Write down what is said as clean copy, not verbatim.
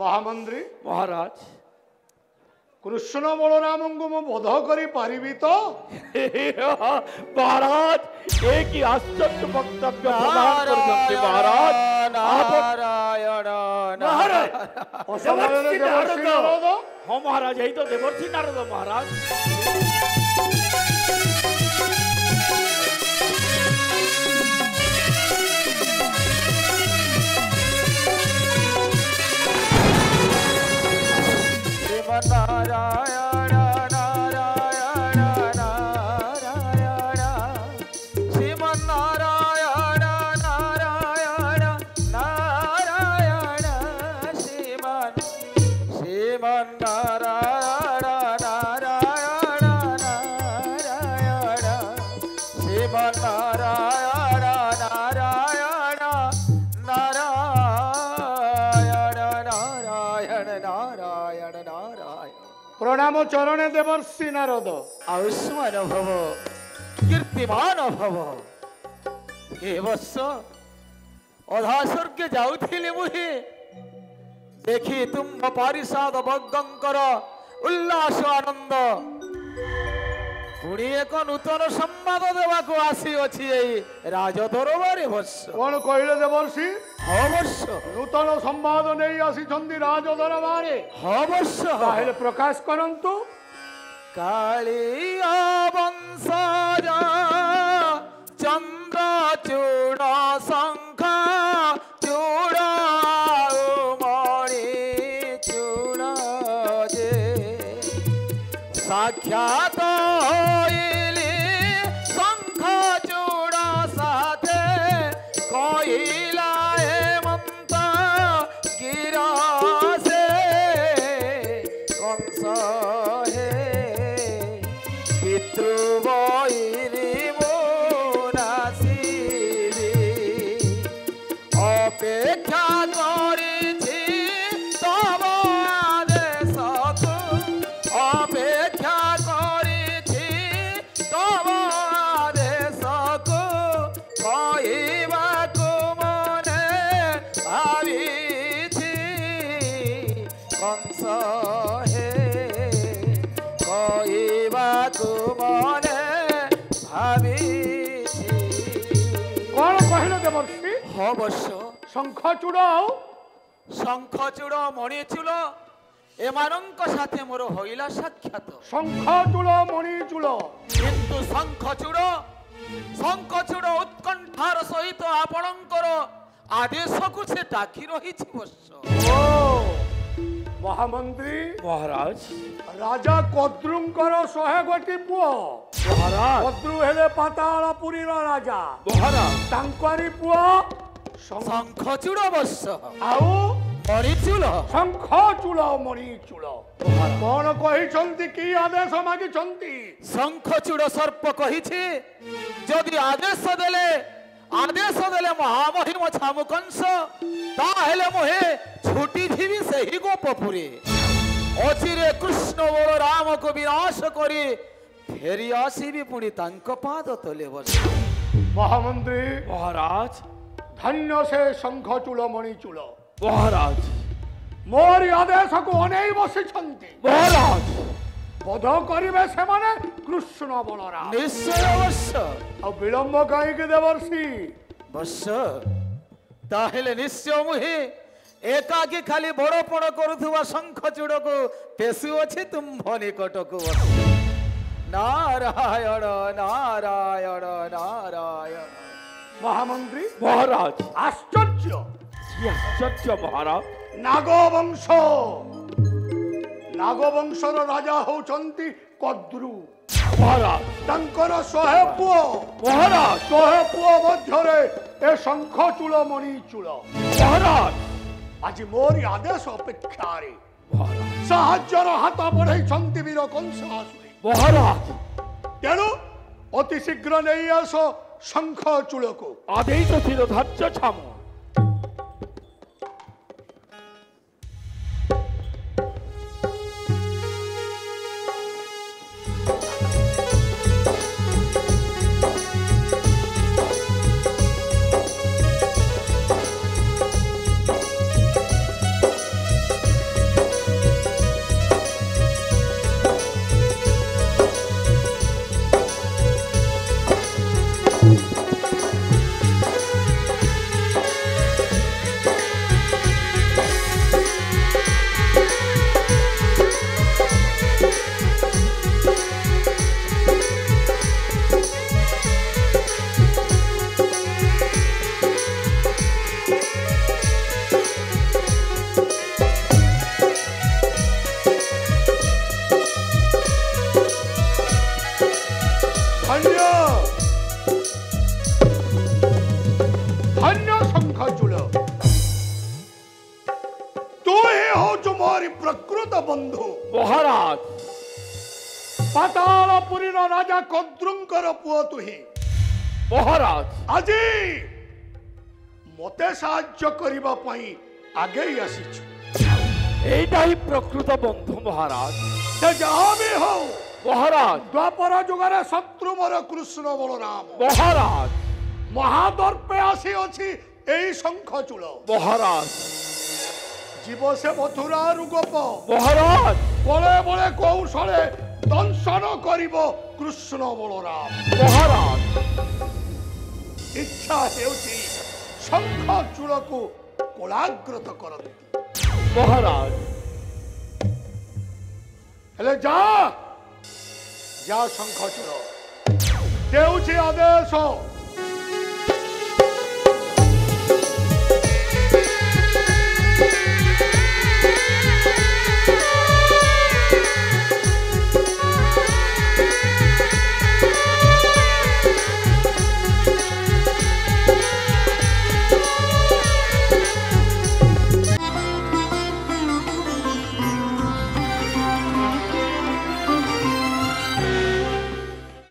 महामंत्री महाराज कृष्ण बलरामଙ୍କୁ ମୁଁ ବୋଧ କରି ପାରିବି ତ? महाराज एक ही आश्चर्य वक्तव्य प्रदान करते महाराज नारायण महाराज ଅସମୟରେ ଦେବର୍ଷି ନାରଦ हाँ महाराज यही तो देवर्षि नारद महाराज नारायण नारायण नारायण श्रीमन नारायण नारायण नारायण श्रीमन नारायण नारायण नारायण श्रीमन नारायण नारायण नारायण नारायण नारायण प्रणाम चरणे देवर्षि नारद आयुष्मान भव कीर्तिमान भव ए वर्ष अधा स्वर्ग जाउथिली मुहि देखि तुम पारिषद वर्गंकर उल्लास आनंद पुणी एक नूतन संवाद देवाक आसी अछि एई राज दरबार वर्ष कौन कहले देवर्षि हाँ वर्ष नूतन संवाद नहीं आसिछन्ति राज दरबारे हाँ वर्ष ताहेले प्रकाश करंतु कालिया वंशज चंद्र चूड़ शंख चूड़ मणि चूड़ जे साक्षात होइली शंख चूड़ साथे कहिला हेमंत गिरसे कंस हे पितृवैरी मोनासिबी अपेक्षा करिछि तब आदेशकु अपेक्षा करिछि तब आदेशकु कहिबाकु मने भाबिछि कंस हे कहिबाकु मने भाबिछि कौन कहले देवर्षि अवश्य शंख चूड़ शंखचूड़ मणिचूड़ एमानंक साथे मोर होइला साक्षात शंख चूड़ मणि चूड़ किंतु शंखचूड़ उत्कंठार सहित आपणकर आदेश को से डाकी रही वर्ष ओ महामंत्री महाराज राजा कद्रुंकर 100 गोटी पुओ महाराज कद्रु हेले पातालपुरी राजा महाराज तांकरी पुओ शंखचूड़ वर्ष आउ मणिचूड़ शंख चूड़ मणि चूड़ कौन कहिछन्ति की आदेश मागिछन्ति शंखचूड़ सर्प कहिछि जदि आदेश देले महामहिम छामु कंस ताहेले मोहे छुटी जीवी सही गोपपुरी अचिरे कृष्ण बलराम को विनाश करी फेरी आसीबी पुणी तांक पाद तले वर्ष महामंत्री महाराज धन्य से शंख चूड़ मणि चूड़ महाराज मोरी आदेश को अनेई बसिछन्ति महाराज बोध करिवे से माने कृष्ण बलराम निश्चय वर्ष आ विलंब कहीं देवर्षि वर्ष ताहेले निश्चय मुहि एकाकी खाली बड़पण करुवा शंखचूड़ को पेशु अच्छे तुम्भ निकट को नारायण नारायण नारायण महामंत्री महाराज आश्चर्य आश्चर्य महाराज नागवंशर राजा होचंती कद्रु महाराज तांकर 100 पुओ महाराज 100 पुओ मध्यरे ए शंख चूड़ मणि चूड़ महाराज आज मोरी आदेश अपेक्षा रे महाराज साहाज्यर हाथ बढ़ाई वीर कंस आसुरी महाराज तेणु अति शीघ्र नहीं आस शंख चूड़ को आदेश थिर धार्य छामु ହେଉଛୁ ମୋରି ପ୍ରକୃତ ବନ୍ଧୁ ମହାରାଜ ପାତାଳପୁରୀର ରାଜା କଦ୍ରୁଙ୍କର ପୁଅ ତୁ ହିଁ ମହାରାଜ ଆଜି ମତେ ସାହାଯ୍ୟ କରିବା ପାଇଁ ଆଗେଇ ଆସିଛୁ এইটা ହିଁ ପ୍ରକୃତ ବନ୍ଧୁ ମହାରାଜ ସେ ଯାହା ବି ହଉ ମହାରାଜ ଦ୍ୱାପର ଯୁଗରେ ଶତ୍ରୁ ମୋର କୃଷ୍ଣ ବଳରାମ ମହାରାଜ ମହାଦର୍ପେ ଆସି ଅଛି ଏଇ ଶଙ୍ଖଚୂଳ ମହାରାଜ ଯିବ ସେ ମଥୁରାରୁ ଗୋପ ମହାରାଜ ବଳେ ବଳେ କୌଶଳେ ଦଂଶନ କରିବ କୃଷ୍ଣ ବଳରାମ ମହାରାଜ ଇଚ୍ଛା ହେଉଛି ଶଙ୍ଖଚୂଳକୁ କୋଳାଗ୍ରତ କରନ୍ତି ମହାରାଜ ହେଲେ ଯା ଶଙ୍ଖଚୂଳ ଦେଉଛି ଆଦେଶ